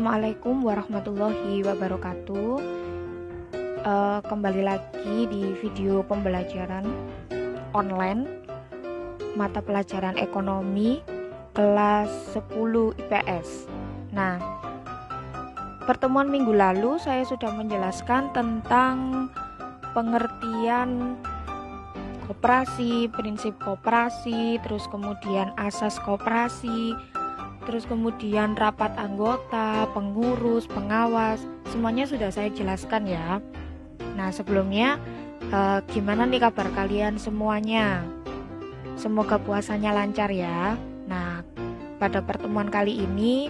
Assalamualaikum warahmatullahi wabarakatuh. Kembali lagi di video pembelajaran online mata pelajaran ekonomi kelas 10 IPS. Nah, pertemuan minggu lalu saya sudah menjelaskan tentang pengertian koperasi, prinsip koperasi, terus kemudian asas koperasi, terus kemudian rapat anggota, pengurus, pengawas, semuanya sudah saya jelaskan ya. Nah, sebelumnya gimana nih kabar kalian semuanya? Semoga puasanya lancar ya. Nah, pada pertemuan kali ini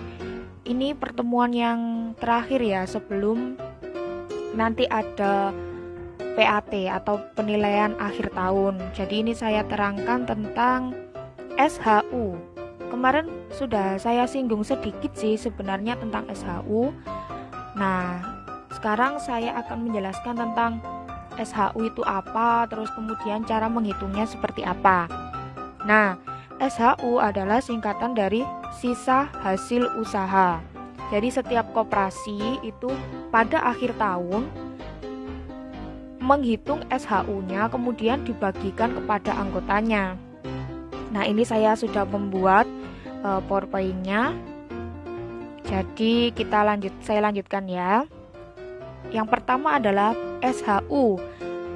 pertemuan yang terakhir ya sebelum nanti ada PAT atau penilaian akhir tahun. Jadi ini saya terangkan tentang SHU. Kemarin sudah saya singgung sedikit sih sebenarnya tentang SHU. Nah, sekarang saya akan menjelaskan tentang SHU itu apa, terus kemudian cara menghitungnya seperti apa. Nah, SHU adalah singkatan dari sisa hasil usaha. Jadi setiap koperasi itu pada akhir tahun menghitung SHU-nya kemudian dibagikan kepada anggotanya. Nah, ini saya sudah membuat PowerPoint-nya. Jadi saya lanjutkan ya. Yang pertama adalah SHU.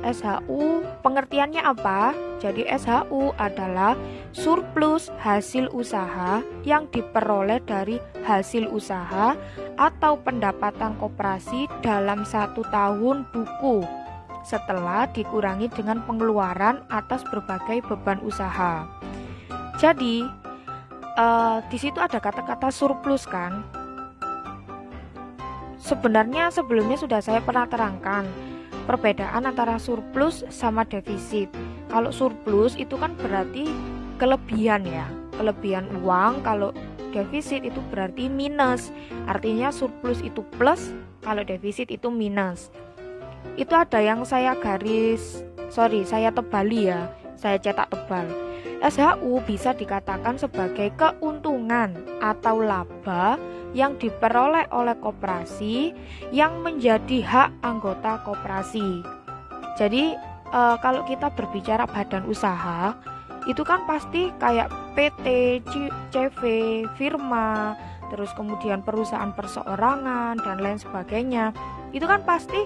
SHU pengertiannya apa? Jadi SHU adalah surplus hasil usaha yang diperoleh dari hasil usaha atau pendapatan koperasi dalam 1 tahun buku setelah dikurangi dengan pengeluaran atas berbagai beban usaha. Jadi di situ ada kata-kata surplus kan. Sebenarnya sebelumnya sudah saya pernah terangkan perbedaan antara surplus sama defisit. Kalau surplus itu kan berarti kelebihan ya, kelebihan uang. Kalau defisit itu berarti minus. Artinya surplus itu plus, kalau defisit itu minus. Itu ada yang saya tebali ya, saya cetak tebal. SHU bisa dikatakan sebagai keuntungan atau laba yang diperoleh oleh koperasi yang menjadi hak anggota koperasi. Jadi kalau kita berbicara badan usaha, itu kan pasti kayak PT, CV, firma, terus kemudian perusahaan perseorangan dan lain sebagainya. Itu kan pasti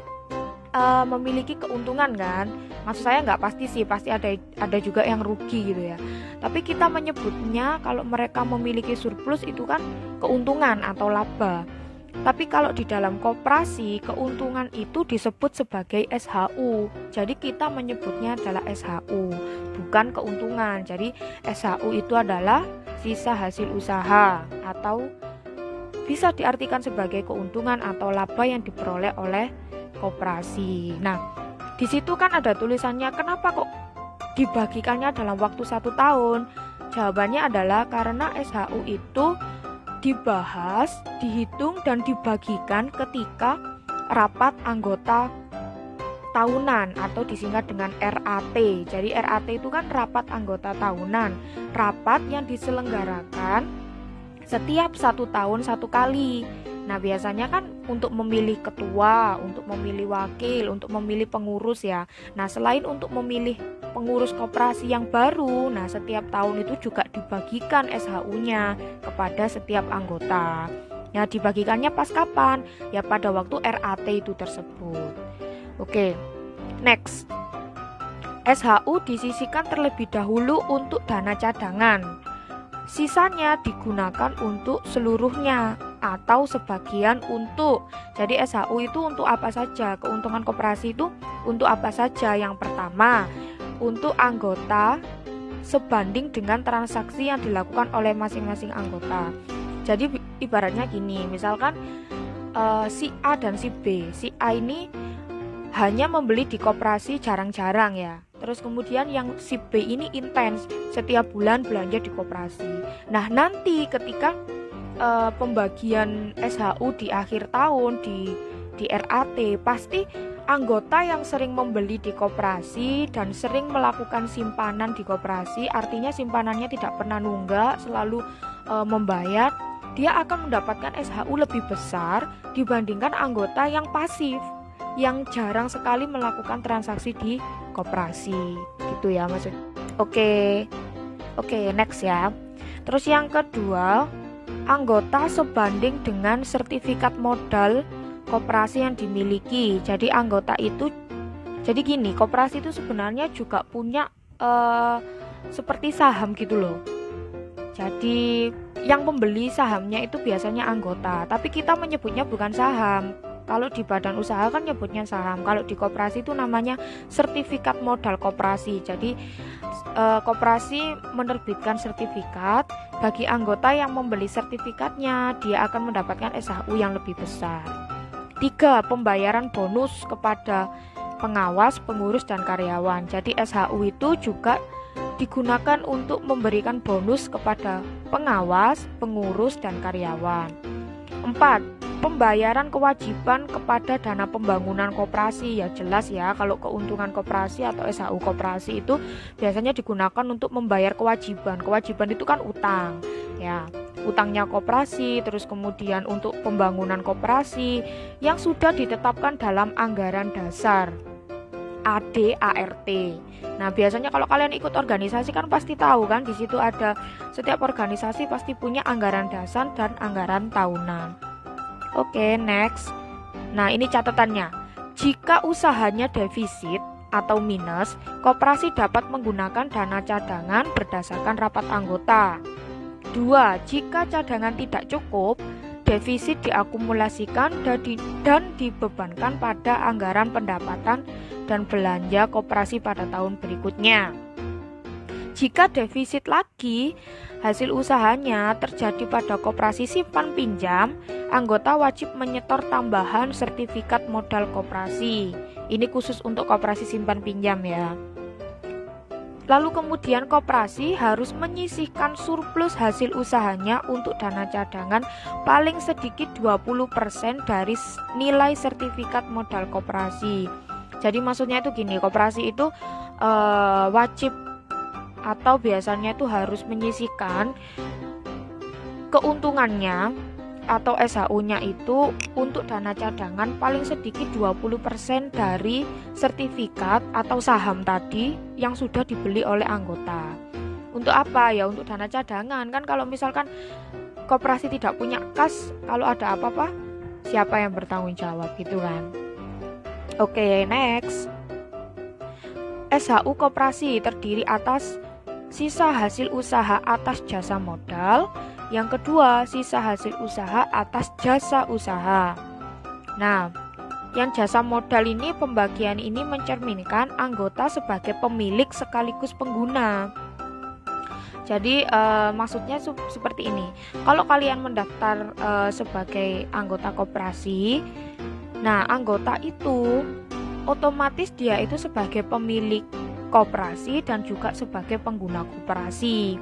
memiliki keuntungan kan. Maksud saya nggak pasti sih, pasti ada juga yang rugi gitu ya. Tapi kita menyebutnya kalau mereka memiliki surplus itu kan keuntungan atau laba. Tapi kalau di dalam koperasi, keuntungan itu disebut sebagai SHU. Jadi kita menyebutnya adalah SHU, bukan keuntungan. Jadi SHU itu adalah sisa hasil usaha atau bisa diartikan sebagai keuntungan atau laba yang diperoleh oleh koperasi. Nah, di situ kan ada tulisannya kenapa kok dibagikannya dalam waktu 1 tahun. Jawabannya adalah karena SHU itu dibahas, dihitung dan dibagikan ketika rapat anggota tahunan atau disingkat dengan RAT. Jadi RAT itu kan rapat anggota tahunan, rapat yang diselenggarakan setiap 1 tahun 1 kali. Nah, biasanya kan untuk memilih ketua, untuk memilih wakil, untuk memilih pengurus ya. Nah, selain untuk memilih pengurus koperasi yang baru, nah setiap tahun itu juga dibagikan SHU-nya kepada setiap anggota. Nah, dibagikannya pas kapan? Ya pada waktu RAT itu tersebut. Oke, next. SHU disisihkan terlebih dahulu untuk dana cadangan. Sisanya digunakan untuk seluruhnya atau sebagian untuk. Jadi SHU itu untuk apa saja? Keuntungan koperasi itu untuk apa saja? Yang pertama, untuk anggota sebanding dengan transaksi yang dilakukan oleh masing-masing anggota. Jadi ibaratnya gini, misalkan si A dan si B. Si A ini hanya membeli di koperasi jarang-jarang ya. Terus kemudian yang si B ini intens, setiap bulan belanja di koperasi. Nah, nanti ketika pembagian SHU di akhir tahun di RAT, pasti anggota yang sering membeli di koperasi dan sering melakukan simpanan di koperasi, artinya simpanannya tidak pernah nunggak, selalu membayar. dia akan mendapatkan SHU lebih besar dibandingkan anggota yang pasif, yang jarang sekali melakukan transaksi di koperasi. Gitu ya maksud. Oke, next ya. Terus yang kedua, anggota sebanding dengan sertifikat modal koperasi yang dimiliki. Jadi anggota itu, jadi gini, koperasi itu sebenarnya juga punya seperti saham gitu loh. Jadi yang membeli sahamnya itu biasanya anggota, tapi kita menyebutnya bukan saham. Kalau di badan usaha kan nyebutnya saham. Kalau di koperasi itu namanya sertifikat modal koperasi. Jadi koperasi menerbitkan sertifikat, bagi anggota yang membeli sertifikatnya dia akan mendapatkan SHU yang lebih besar. 3. Pembayaran bonus kepada pengawas, pengurus, dan karyawan. Jadi SHU itu juga digunakan untuk memberikan bonus kepada pengawas, pengurus, dan karyawan. 4. Pembayaran kewajiban kepada dana pembangunan koperasi. Ya jelas ya, kalau keuntungan koperasi atau SHU koperasi itu biasanya digunakan untuk membayar kewajiban. Kewajiban itu kan utang, ya. Utangnya koperasi, terus kemudian untuk pembangunan koperasi yang sudah ditetapkan dalam anggaran dasar AD/ART. Nah, biasanya kalau kalian ikut organisasi kan pasti tahu kan, di situ ada, setiap organisasi pasti punya anggaran dasar dan anggaran tahunan. Oke, next. Nah, ini catatannya. Jika usahanya defisit atau minus, koperasi dapat menggunakan dana cadangan berdasarkan rapat anggota. 2. Jika cadangan tidak cukup, defisit diakumulasikan dan dibebankan pada anggaran pendapatan dan belanja koperasi pada tahun berikutnya. Jika defisit lagi, hasil usahanya terjadi pada koperasi simpan pinjam, anggota wajib menyetor tambahan sertifikat modal koperasi. Ini khusus untuk koperasi simpan pinjam ya. Lalu kemudian koperasi harus menyisihkan surplus hasil usahanya untuk dana cadangan paling sedikit 20% dari nilai sertifikat modal koperasi. Jadi maksudnya itu gini, koperasi itu wajib atau biasanya itu harus menyisihkan keuntungannya atau SHU-nya itu untuk dana cadangan paling sedikit 20% dari sertifikat atau saham tadi yang sudah dibeli oleh anggota. Untuk apa ya? Untuk dana cadangan. Kan kalau misalkan koperasi tidak punya kas, kalau ada apa-apa siapa yang bertanggung jawab gitu kan. Oke, next. SHU koperasi terdiri atas sisa hasil usaha atas jasa modal. Yang kedua, sisa hasil usaha atas jasa usaha. Nah, yang jasa modal ini, pembagian ini mencerminkan anggota sebagai pemilik sekaligus pengguna. Jadi maksudnya seperti ini. Kalau kalian mendaftar sebagai anggota koperasi, nah anggota itu otomatis dia itu sebagai pemilik koperasi dan juga sebagai pengguna koperasi.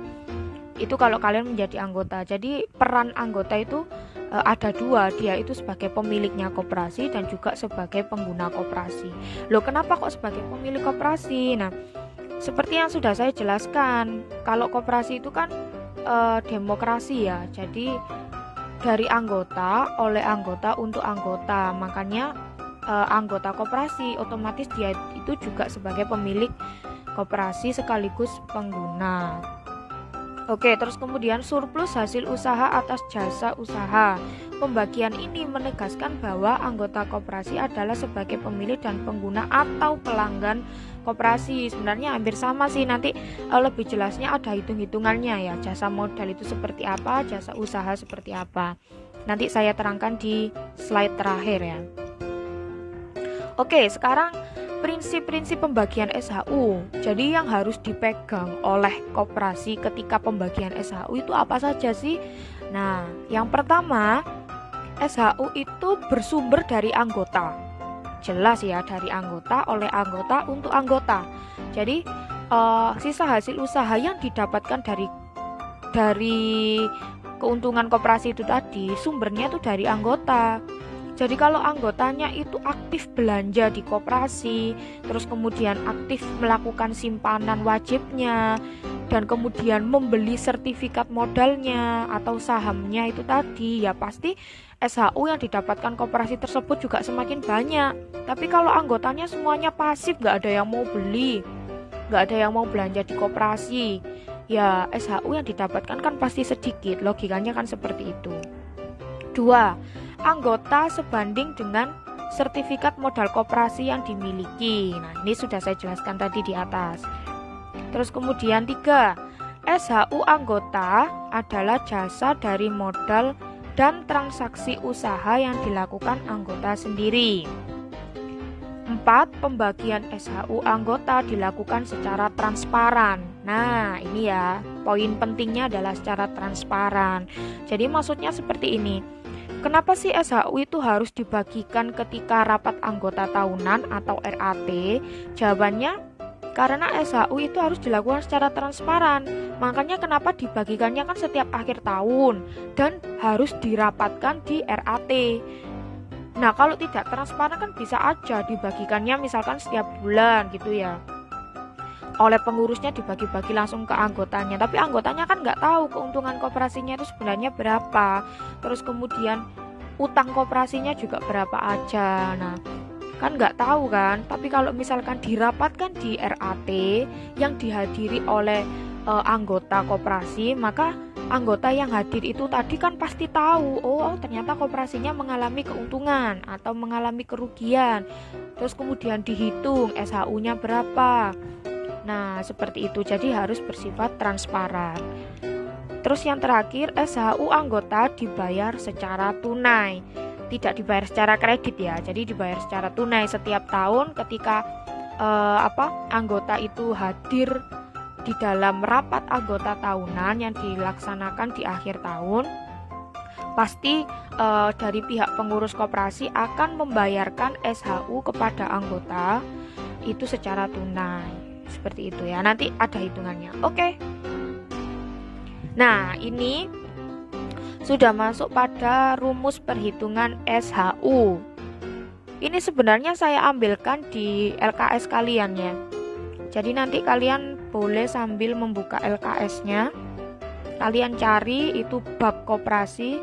Itu kalau kalian menjadi anggota. Jadi peran anggota itu ada dua, dia itu sebagai pemiliknya koperasi dan juga sebagai pengguna koperasi. Loh, kenapa kok sebagai pemilik koperasi? Nah, seperti yang sudah saya jelaskan, kalau koperasi itu kan demokrasi ya. Jadi dari anggota, oleh anggota, untuk anggota. Makanya anggota koperasi otomatis dia itu juga sebagai pemilik koperasi sekaligus pengguna. Oke, terus kemudian surplus hasil usaha atas jasa usaha. Pembagian ini menegaskan bahwa anggota koperasi adalah sebagai pemilik dan pengguna atau pelanggan koperasi. Sebenarnya hampir sama sih, nanti lebih jelasnya ada hitung-hitungannya ya. Jasa modal itu seperti apa, jasa usaha seperti apa. Nanti saya terangkan di slide terakhir ya. Oke, sekarang prinsip-prinsip pembagian SHU. Jadi yang harus dipegang oleh koperasi ketika pembagian SHU itu apa saja sih? Nah, yang pertama, SHU itu bersumber dari anggota. Jelas ya, dari anggota, oleh anggota, untuk anggota. Jadi sisa hasil usaha yang didapatkan dari keuntungan koperasi itu tadi, sumbernya itu dari anggota. Jadi kalau anggotanya itu aktif belanja di koperasi, terus kemudian aktif melakukan simpanan wajibnya, dan kemudian membeli sertifikat modalnya atau sahamnya itu tadi, ya pasti SHU yang didapatkan koperasi tersebut juga semakin banyak. Tapi kalau anggotanya semuanya pasif, nggak ada yang mau beli, nggak ada yang mau belanja di koperasi, ya SHU yang didapatkan kan pasti sedikit. Logikanya kan seperti itu. 2. Anggota sebanding dengan sertifikat modal koperasi yang dimiliki. Nah, ini sudah saya jelaskan tadi di atas. Terus kemudian 3. SHU anggota adalah jasa dari modal dan transaksi usaha yang dilakukan anggota sendiri. 4. Pembagian SHU anggota dilakukan secara transparan. Nah, ini ya, poin pentingnya adalah secara transparan. Jadi maksudnya seperti ini. Kenapa sih SHU itu harus dibagikan ketika rapat anggota tahunan atau RAT? Jawabannya, karena SHU itu harus dilakukan secara transparan. Makanya kenapa dibagikannya kan setiap akhir tahun dan harus dirapatkan di RAT. Nah, kalau tidak transparan kan bisa aja dibagikannya misalkan setiap bulan gitu ya. Oleh pengurusnya dibagi-bagi langsung ke anggotanya, tapi anggotanya kan nggak tahu keuntungan koperasinya itu sebenarnya berapa, terus kemudian utang koperasinya juga berapa aja. Nah, kan nggak tahu kan. Tapi kalau misalkan dirapatkan di RAT yang dihadiri oleh anggota koperasi, maka anggota yang hadir itu tadi kan pasti tahu, oh ternyata koperasinya mengalami keuntungan atau mengalami kerugian, terus kemudian dihitung SHU-nya berapa. Nah, seperti itu. Jadi harus bersifat transparan. Terus yang terakhir, SHU anggota dibayar secara tunai. Tidak dibayar secara kredit ya. Jadi dibayar secara tunai setiap tahun ketika anggota itu hadir di dalam rapat anggota tahunan yang dilaksanakan di akhir tahun. Pasti dari pihak pengurus koperasi akan membayarkan SHU kepada anggota itu secara tunai. Seperti itu ya, nanti ada hitungannya. Oke. Nah, ini sudah masuk pada rumus perhitungan SHU. Ini sebenarnya saya ambilkan di LKS kalian ya. Jadi nanti kalian boleh sambil membuka LKS-nya, kalian cari itu bab koperasi.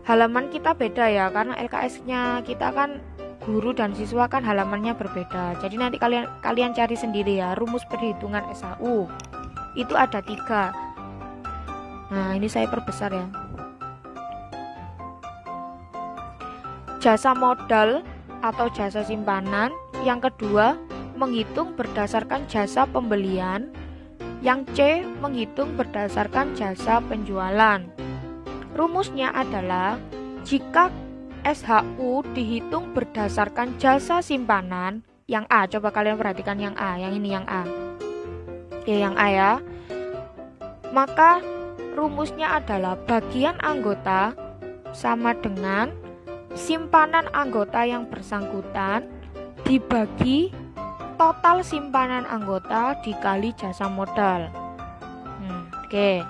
Halaman kita beda ya, karena LKS-nya kita kan guru dan siswa kan halamannya berbeda. Jadi nanti kalian cari sendiri ya, rumus perhitungan SHU. Itu ada 3. Nah, ini saya perbesar ya. Jasa modal atau jasa simpanan. Yang kedua, menghitung berdasarkan jasa pembelian. Yang C, menghitung berdasarkan jasa penjualan. Rumusnya adalah jika SHU dihitung berdasarkan jasa simpanan, yang A, coba kalian perhatikan yang A, yang ini yang A. Oke, yang A ya. Maka rumusnya adalah bagian anggota sama dengan simpanan anggota yang bersangkutan dibagi total simpanan anggota dikali jasa modal. Oke.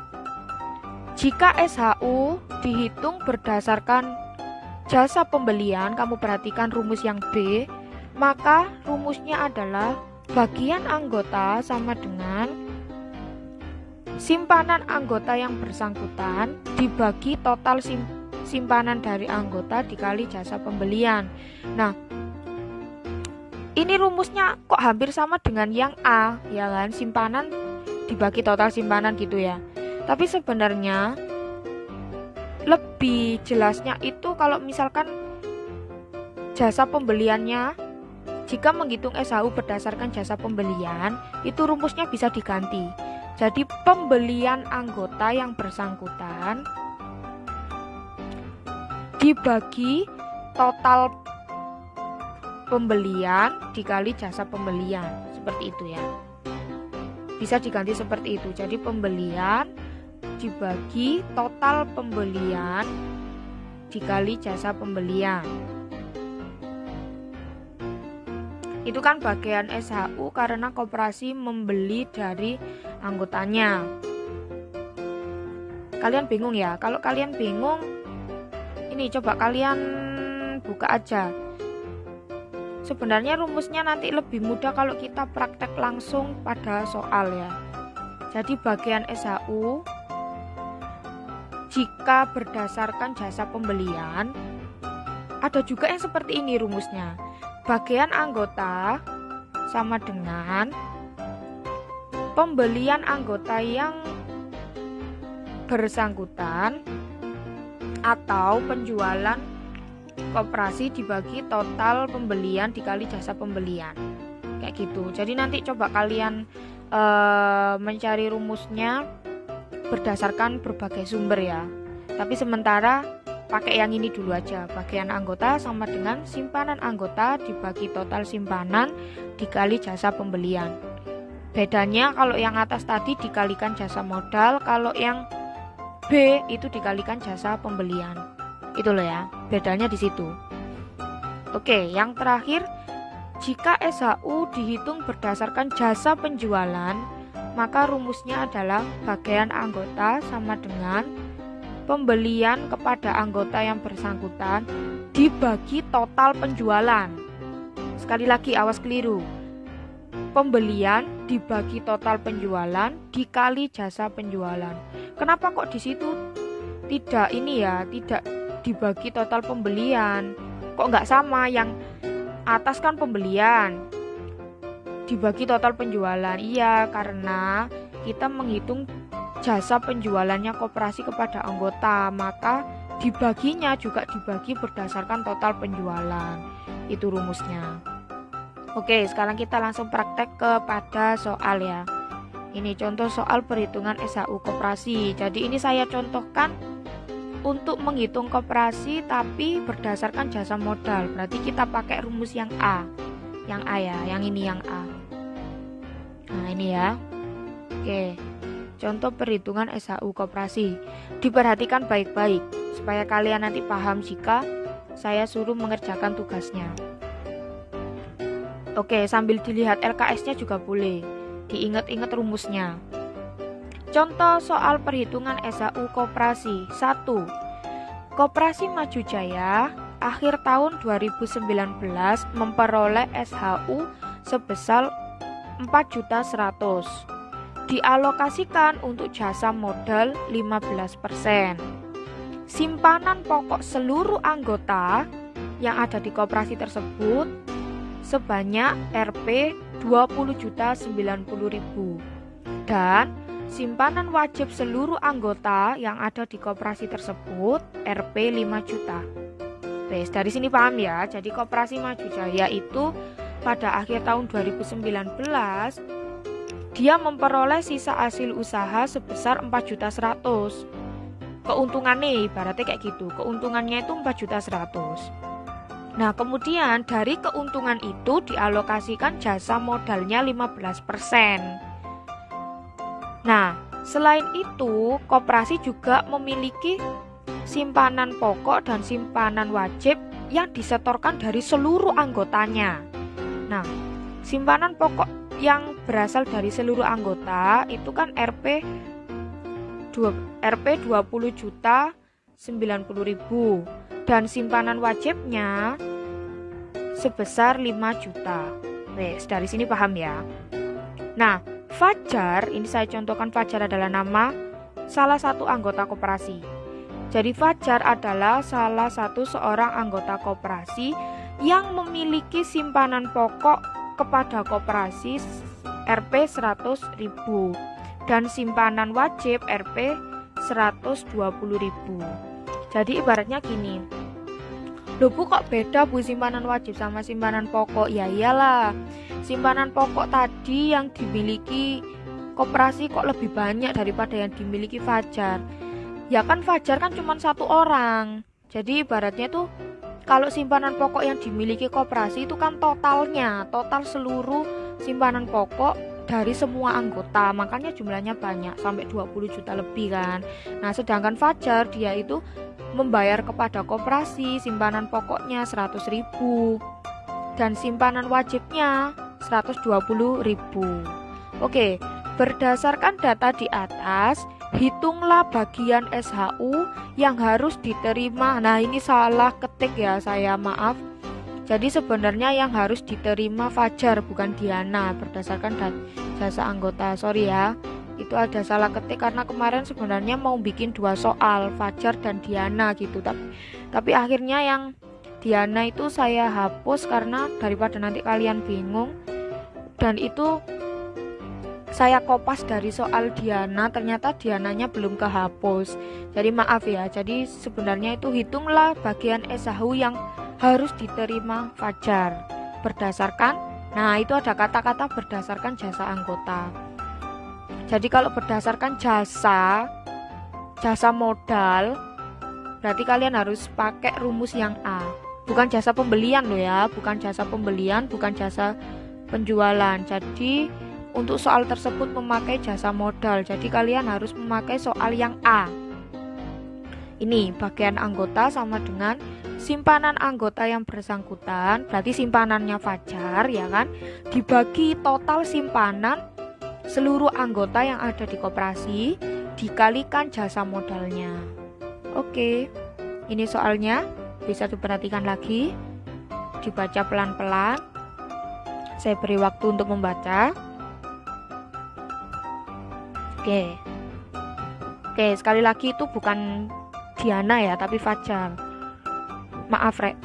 Jika SHU dihitung berdasarkan jasa pembelian, kamu perhatikan rumus yang B, maka rumusnya adalah bagian anggota sama dengan simpanan anggota yang bersangkutan dibagi total simpanan dari anggota dikali jasa pembelian. Nah, ini rumusnya kok hampir sama dengan yang A, ya kan? Simpanan dibagi total simpanan gitu ya. Tapi sebenarnya lebih jelasnya itu kalau misalkan jasa pembeliannya, jika menghitung SHU berdasarkan jasa pembelian, itu rumusnya bisa diganti. Jadi pembelian anggota yang bersangkutan dibagi total pembelian dikali jasa pembelian. Seperti itu ya. Bisa diganti seperti itu. Jadi pembelian dibagi total pembelian dikali jasa pembelian. Itu kan bagian SHU karena koperasi membeli dari anggotanya. Kalian bingung ya? Kalau kalian bingung, ini coba kalian buka aja. Sebenarnya rumusnya nanti lebih mudah kalau kita praktek langsung pada soal ya. Jadi bagian SHU jika berdasarkan jasa pembelian, ada juga yang seperti ini rumusnya. Bagian anggota sama dengan pembelian anggota yang bersangkutan atau penjualan koperasi dibagi total pembelian dikali jasa pembelian. Kayak gitu. Jadi nanti coba kalian mencari rumusnya berdasarkan berbagai sumber ya. Tapi sementara pakai yang ini dulu aja. Bagian anggota sama dengan simpanan anggota dibagi total simpanan dikali jasa pembelian. Bedanya kalau yang atas tadi dikalikan jasa modal, kalau yang B itu dikalikan jasa pembelian. Itu loh ya, bedanya di situ. Oke, yang terakhir, jika SHU dihitung berdasarkan jasa penjualan, maka rumusnya adalah bagian anggota sama dengan pembelian kepada anggota yang bersangkutan dibagi total penjualan. Sekali lagi, awas keliru. Pembelian dibagi total penjualan dikali jasa penjualan. Kenapa kok di situ tidak dibagi total pembelian? Kok nggak sama? Yang atas kan pembelian dibagi total penjualan. Iya, karena kita menghitung jasa penjualannya koperasi kepada anggota, maka dibaginya juga dibagi berdasarkan total penjualan. Itu rumusnya. Oke, sekarang kita langsung praktek kepada soal ya. Ini contoh soal perhitungan SHU koperasi. Jadi ini saya contohkan untuk menghitung koperasi tapi berdasarkan jasa modal. Berarti kita pakai rumus yang A. Yang A ya, yang ini yang A. Nah, ini ya. Oke. Contoh perhitungan SHU koperasi. Diperhatikan baik-baik supaya kalian nanti paham jika saya suruh mengerjakan tugasnya. Oke, sambil dilihat LKS-nya juga boleh. Diingat-ingat rumusnya. Contoh soal perhitungan SHU koperasi. 1. Koperasi Maju Jaya akhir tahun 2019 memperoleh SHU sebesar 4.100.000. Dialokasikan untuk jasa modal 15%. Simpanan pokok seluruh anggota yang ada di koperasi tersebut sebanyak Rp 20.090.000 dan simpanan wajib seluruh anggota yang ada di koperasi tersebut Rp 5 juta. Wes, dari sini paham ya. Jadi Koperasi Maju Jaya itu pada akhir tahun 2019 dia memperoleh sisa hasil usaha sebesar 4.100.000. Keuntungannya ibaratnya kayak gitu. Keuntungannya itu 4.100.000. Nah, kemudian dari keuntungan itu dialokasikan jasa modalnya 15%. Nah, selain itu, koperasi juga memiliki simpanan pokok dan simpanan wajib yang disetorkan dari seluruh anggotanya. Nah, simpanan pokok yang berasal dari seluruh anggota itu kan Rp 20.090.000 dan simpanan wajibnya sebesar 5 juta. Wes, dari sini paham ya. Nah, Fajar, ini saya contohkan Fajar adalah nama salah satu anggota koperasi. Jadi Fajar adalah salah satu seorang anggota koperasi yang memiliki simpanan pokok kepada koperasi Rp 100.000 dan simpanan wajib Rp 120.000. Jadi ibaratnya gini. Loh Bu, kok beda Bu simpanan wajib sama simpanan pokok? Ya iyalah, simpanan pokok tadi yang dimiliki koperasi kok lebih banyak daripada yang dimiliki Fajar. Ya kan Fajar kan cuma satu orang. Jadi ibaratnya tuh kalau simpanan pokok yang dimiliki koperasi itu kan totalnya, total seluruh simpanan pokok dari semua anggota, makanya jumlahnya banyak sampai 20 juta lebih kan. Nah, sedangkan Fajar dia itu membayar kepada koperasi simpanan pokoknya 100.000 dan simpanan wajibnya 120.000. Oke, berdasarkan data di atas, hitunglah bagian SHU yang harus diterima. Nah, ini salah ketik ya, saya maaf. Jadi sebenarnya yang harus diterima Fajar bukan Diana berdasarkan jasa anggota. Sorry ya. Itu ada salah ketik karena kemarin sebenarnya mau bikin 2 soal, Fajar dan Diana gitu. Tapi akhirnya yang Diana itu saya hapus karena daripada nanti kalian bingung. Dan itu saya kopas dari soal Diana, ternyata Diananya belum kehapus. Jadi maaf ya. Jadi sebenarnya itu hitunglah bagian SHU yang harus diterima Fajar berdasarkan, nah itu ada kata-kata berdasarkan jasa anggota. Jadi kalau berdasarkan jasa modal, berarti kalian harus pakai rumus yang A. Bukan jasa pembelian loh ya, bukan jasa pembelian, bukan jasa penjualan. Jadi untuk soal tersebut memakai jasa modal. Jadi kalian harus memakai soal yang A. Ini bagian anggota sama dengan simpanan anggota yang bersangkutan, berarti simpanannya Fajar ya kan, dibagi total simpanan seluruh anggota yang ada di koperasi dikalikan jasa modalnya. Oke, ini soalnya bisa diperhatikan lagi, dibaca pelan-pelan. Saya beri waktu untuk membaca. Oke, sekali lagi itu bukan Diana ya, tapi Fajar. Maaf Rek,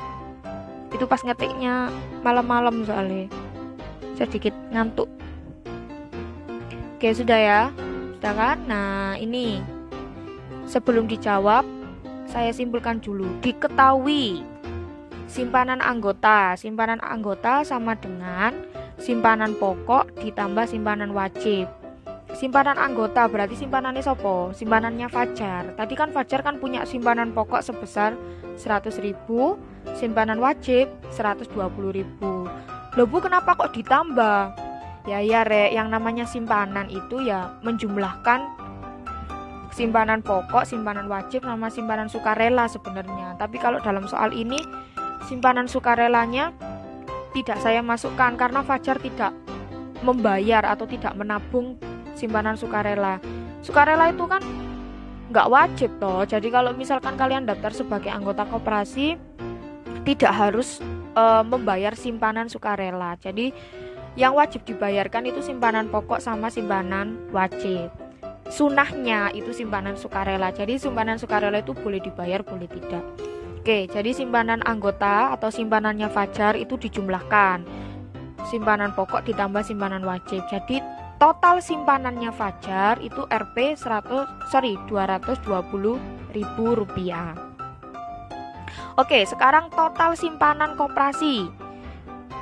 itu pas ngetiknya malam-malam soalnya sedikit ngantuk. Oke, sudah ya, sudah kan? Nah ini sebelum dijawab saya simpulkan dulu. Diketahui simpanan anggota sama dengan simpanan pokok ditambah simpanan wajib. Simpanan anggota berarti simpanannya sopo? Simpanannya Fajar. Tadi kan Fajar kan punya simpanan pokok sebesar 100.000, simpanan wajib 120.000. Loh Bu, kenapa kok ditambah? Ya Rek, yang namanya simpanan itu ya menjumlahkan simpanan pokok, simpanan wajib sama simpanan sukarela sebenarnya. Tapi kalau dalam soal ini simpanan sukarelanya tidak saya masukkan karena Fajar tidak membayar atau tidak menabung simpanan sukarela. Sukarela itu kan nggak wajib toh. Jadi kalau misalkan kalian daftar sebagai anggota koperasi tidak harus membayar simpanan sukarela. Jadi yang wajib dibayarkan itu simpanan pokok sama simpanan wajib. Sunahnya itu simpanan sukarela. Jadi simpanan sukarela itu boleh dibayar, boleh tidak. Oke, jadi simpanan anggota atau simpanannya Fajar itu dijumlahkan. Simpanan pokok ditambah simpanan wajib. Jadi total simpanannya Fajar itu Rp 220.000 rupiah. Oke, sekarang total simpanan koperasi.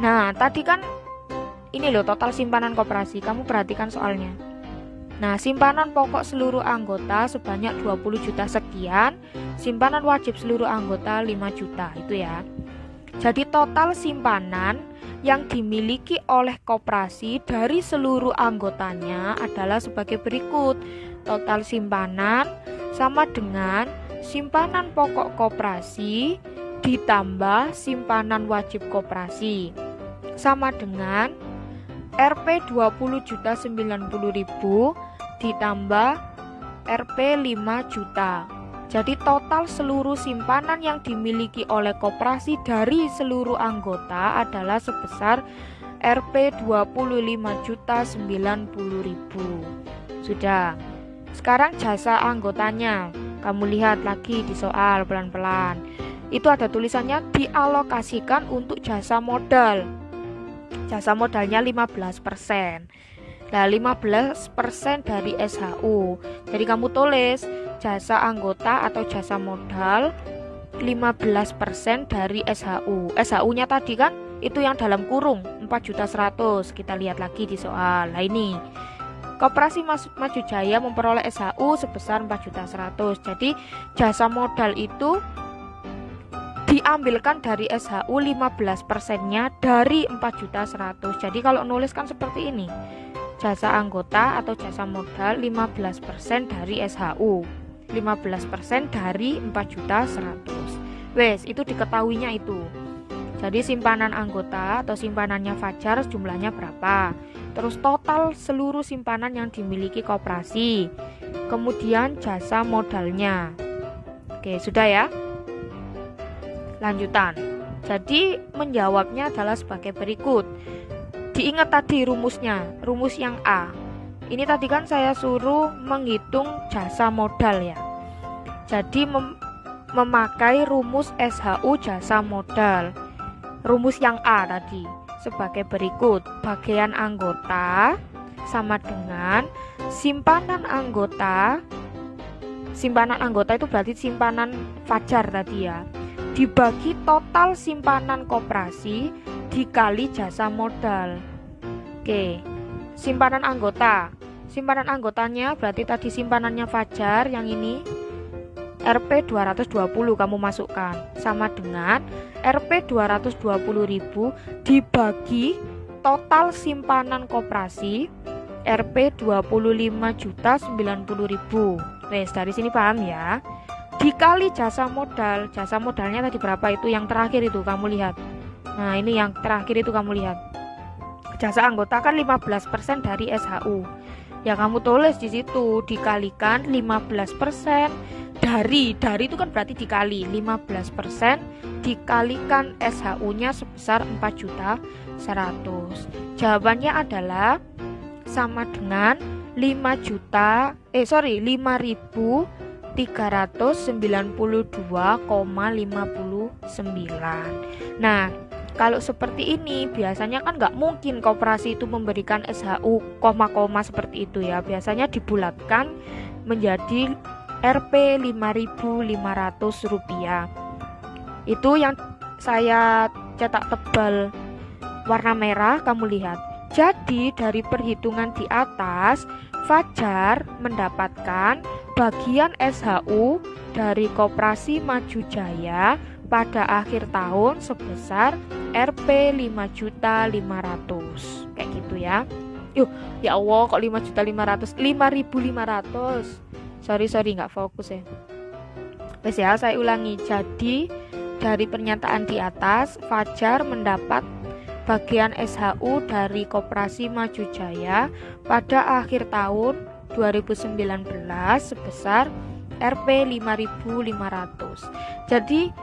Nah, tadi kan ini loh total simpanan koperasi. Kamu perhatikan soalnya. Nah, simpanan pokok seluruh anggota sebanyak 20 juta sekian, simpanan wajib seluruh anggota 5 juta, itu ya. Jadi total simpanan yang dimiliki oleh koperasi dari seluruh anggotanya adalah sebagai berikut. Total simpanan sama dengan simpanan pokok koperasi ditambah simpanan wajib koperasi sama dengan Rp 20.090.000 ditambah Rp 5 juta. Jadi total seluruh simpanan yang dimiliki oleh koperasi dari seluruh anggota adalah sebesar Rp 25.090.000. Sudah. Sekarang jasa anggotanya. Kamu lihat lagi di soal pelan-pelan. Itu ada tulisannya dialokasikan untuk jasa modal. Jasa modalnya 15%. Nah, 15% dari SHU. Jadi kamu tulis jasa anggota atau jasa modal 15% dari SHU. SHU-nya tadi kan itu yang dalam kurung 4.100.000. Kita lihat lagi di soal. Nah ini Koperasi Maju Jaya memperoleh SHU sebesar 4.100.000. Jadi jasa modal itu diambilkan dari SHU 15%-nya dari 4.100.000. Jadi kalau nuliskan seperti ini, jasa anggota atau jasa modal 15% dari SHU, 15% dari 4.100.000. Wes, itu diketahuinya itu. Jadi simpanan anggota atau simpanannya Fajar jumlahnya berapa? Terus total seluruh simpanan yang dimiliki koperasi. Kemudian jasa modalnya. Oke, sudah ya? Lanjutan. Jadi menjawabnya adalah sebagai berikut. Diingat tadi rumusnya, rumus yang A. Ini tadi kan saya suruh menghitung jasa modal ya. Jadi memakai rumus SHU jasa modal. Rumus yang A tadi sebagai berikut. Bagian anggota sama dengan simpanan anggota. Simpanan anggota itu berarti simpanan fajar tadi ya. Dibagi total simpanan koperasi dikali jasa modal. Oke. Simpanan anggota. Simpanan anggotanya berarti tadi simpanannya fajar yang ini Rp 220 kamu masukkan sama dengan Rp 220.000 dibagi total simpanan koperasi Rp 25.090.000. Wes, dari sini paham ya. Dikali jasa modal. Jasa modalnya tadi berapa itu yang terakhir itu kamu lihat. Nah, ini yang terakhir itu kamu lihat. Jasa anggota kan 15% dari SHU. Ya kamu tulis di situ dikalikan 15% dari itu kan berarti dikali 15% dikalikan SHU-nya sebesar 4.100.000. Jawabannya adalah sama dengan 5.392,59. Nah, kalau seperti ini biasanya kan nggak mungkin koperasi itu memberikan SHU koma-koma seperti itu ya. Biasanya dibulatkan menjadi Rp 5.500 rupiah. Itu yang saya cetak tebal warna merah, kamu lihat. Jadi dari perhitungan di atas, Fajar mendapatkan bagian SHU dari Koperasi Maju Jaya pada akhir tahun sebesar Rp 5.500.000. Kayak gitu ya. Ya Allah, kok 5.500.000? 5.500. Sorry nggak fokus ya. Wes ya, saya ulangi. Jadi dari pernyataan di atas, Fajar mendapat bagian SHU dari Koperasi Maju Jaya pada akhir tahun 2019 sebesar Rp 5.500. Jadi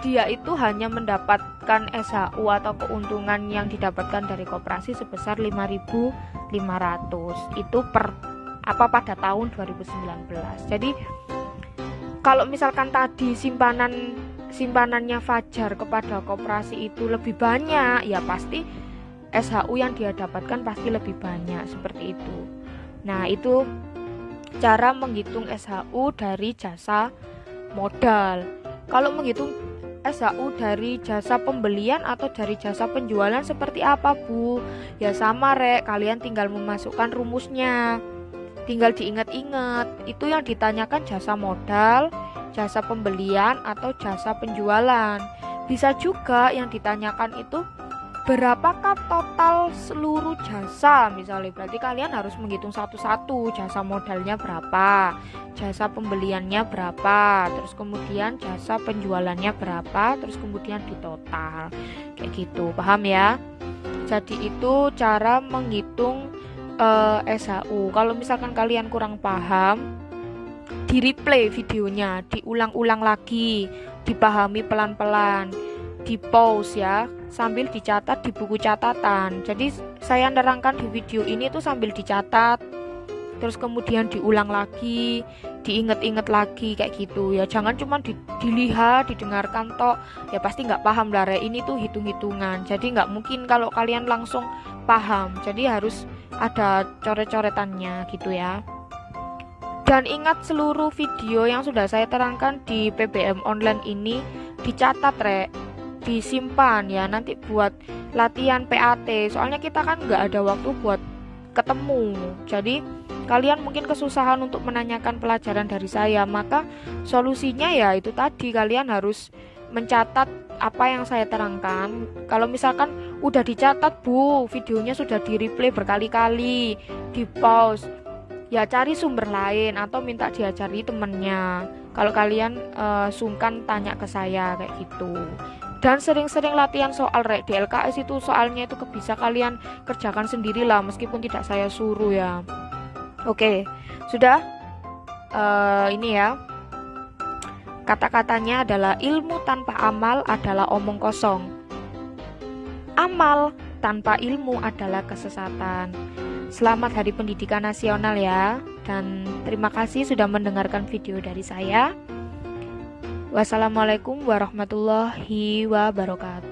dia itu hanya mendapatkan SHU atau keuntungan yang didapatkan dari koperasi sebesar 5.500. Itu pada tahun 2019. Jadi kalau misalkan tadi simpanannya Fajar kepada koperasi itu lebih banyak, ya pasti SHU yang dia dapatkan pasti lebih banyak, seperti itu. Nah, itu cara menghitung SHU dari jasa modal. Kalau menghitung SHU dari jasa pembelian atau dari jasa penjualan seperti apa, Bu? Ya sama, Rek, kalian tinggal memasukkan rumusnya. Tinggal diingat-ingat, itu yang ditanyakan jasa modal, jasa pembelian atau jasa penjualan. Bisa juga yang ditanyakan itu berapakah total seluruh jasa, misalnya. Berarti kalian harus menghitung satu-satu, jasa modalnya berapa, jasa pembeliannya berapa, terus kemudian jasa penjualannya berapa, terus kemudian ditotal. Kayak gitu, paham ya? Jadi itu cara menghitung SHU. Kalau misalkan kalian kurang paham, di replay videonya, diulang-ulang lagi, dipahami pelan-pelan, di pause ya, sambil dicatat di buku catatan. Jadi saya nerangkan di video ini tuh sambil dicatat, terus kemudian diulang lagi, diinget-inget lagi, kayak gitu ya. Jangan cuma dilihat, didengarkan tok, ya pasti nggak paham lah. Ini tuh hitung-hitungan, jadi nggak mungkin kalau kalian langsung paham. Jadi harus ada coret-coretannya gitu ya. Dan ingat, seluruh video yang sudah saya terangkan di PBM online ini dicatat, Rek, disimpan ya, nanti buat latihan PAT. Soalnya kita kan nggak ada waktu buat ketemu. Jadi kalian mungkin kesusahan untuk menanyakan pelajaran dari saya, maka solusinya ya itu tadi, kalian harus mencatat apa yang saya terangkan. Kalau misalkan udah dicatat, Bu, videonya sudah di replay berkali-kali, di pause, ya cari sumber lain atau minta diajari temennya. Kalau kalian sungkan tanya ke saya, kayak gitu. Dan sering-sering latihan soal, Rek. Di LKS itu soalnya itu bisa kalian kerjakan sendirilah, meskipun tidak saya suruh ya. Oke, sudah. Ini ya, kata-katanya adalah ilmu tanpa amal adalah omong kosong. Amal tanpa ilmu adalah kesesatan. Selamat Hari Pendidikan Nasional ya. Dan terima kasih sudah mendengarkan video dari saya. Wassalamualaikum warahmatullahi wabarakatuh.